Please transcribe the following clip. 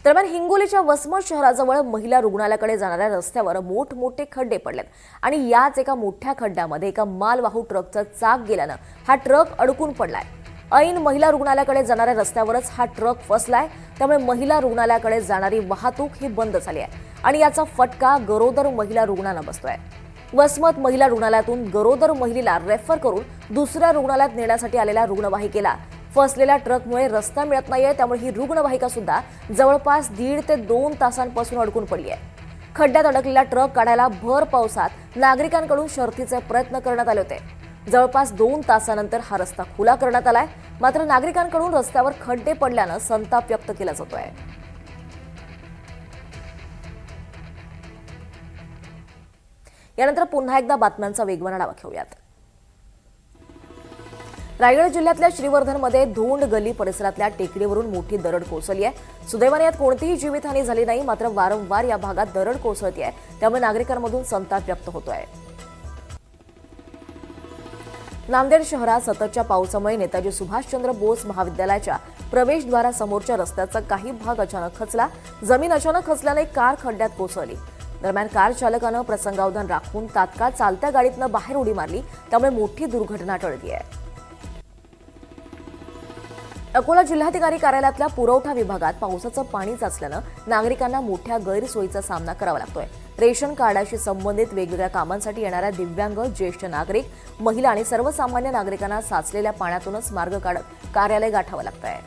दरम्यान हिंगोलीच्या वसमत शहराजवळ महिला रुग्णालयाकडे जाणाऱ्या रस्त्यावर मोठमोठे खड्डे पडलेत आणि याच एका मोठ्या खड्ड्यामध्ये एका मालवाहू ट्रकचं चाक गेल्यानं हा ट्रक अडकून पडलाय। ऐन महिला रुग्णालयाकडे जाणाऱ्या रस्त्यावरच हा ट्रक फसलाय, त्यामुळे महिला रुग्णालयाकडे जाणारी वाहतूक ही बंद झाली आहे आणि याचा फटका गरोदर महिला रुग्णांना बसतोय। वसमत महिला रुग्णालयातून गरोदर महिलेला रेफर करून दुसऱ्या रुग्णालयात नेण्यासाठी आलेल्या रुग्णवाहिकेला फसलेल्या ट्रकमुळे रस्ता मिळत नाहीये, त्यामुळे ही रुग्णवाहिका सुद्धा जवळपास 1.5 ते 2 तासांपासून अडकून पडली आहे। खड्ड्यात अडकलेला ट्रक काढायला भर पावसात नागरिकांकडून शर्थीचे प्रयत्न करण्यात आले होते। जवळपास 2 तासानंतर हा रस्ता खुला करण्यात आलाय, मात्र नागरिकांकडून रस्त्यावर खड्डे पडल्यानं संताप व्यक्त केला जातोय। यानंतर पुन्हा एकदा बातम्यांचा वेगवान आढावा घेऊयात। रायगड जिल्ह्यातल्या श्रीवर्धनमध्ये धोंड गली परिसरातल्या टेकडीवरून मोठी दरड कोसळली आहे। सुदैवाने यात कोणतीही जीवितहानी झाली नाही, मात्र वारंवार या भागात दरड कोसळते आहे, त्यामुळे नागरिकांमधून संताप व्यक्त होतोय। नांदेड शहरात सततच्या पावसामुळे नेताजी सुभाषचंद्र बोस महाविद्यालयाच्या प्रवेशद्वारासमोरच्या रस्त्याचा काही भाग अचानक खचला। जमीन अचानक खचल्याने कार खड्ड्यात कोसळली। दरम्यान कार चालकानं प्रसंगावधान राखून तात्काळ चालत्या गाडीतनं बाहेर उडी मारली, त्यामुळे मोठी दुर्घटना टळली आहे। अकोला जिल्हाधिकारी कार्यालयातल्या पुरवठा विभागात पावसाचं पाणी साचल्यानं नागरिकांना मोठ्या गैरसोयीचा सामना करावा लागतोय। रेशन कार्डाशी संबंधित वेगवेगळ्या कामांसाठी येणाऱ्या दिव्यांग, ज्येष्ठ नागरिक, महिला आणि सर्वसामान्य नागरिकांना साचलेल्या पाण्यातूनच मार्ग काढत कार्यालय गाठावं लागतंय।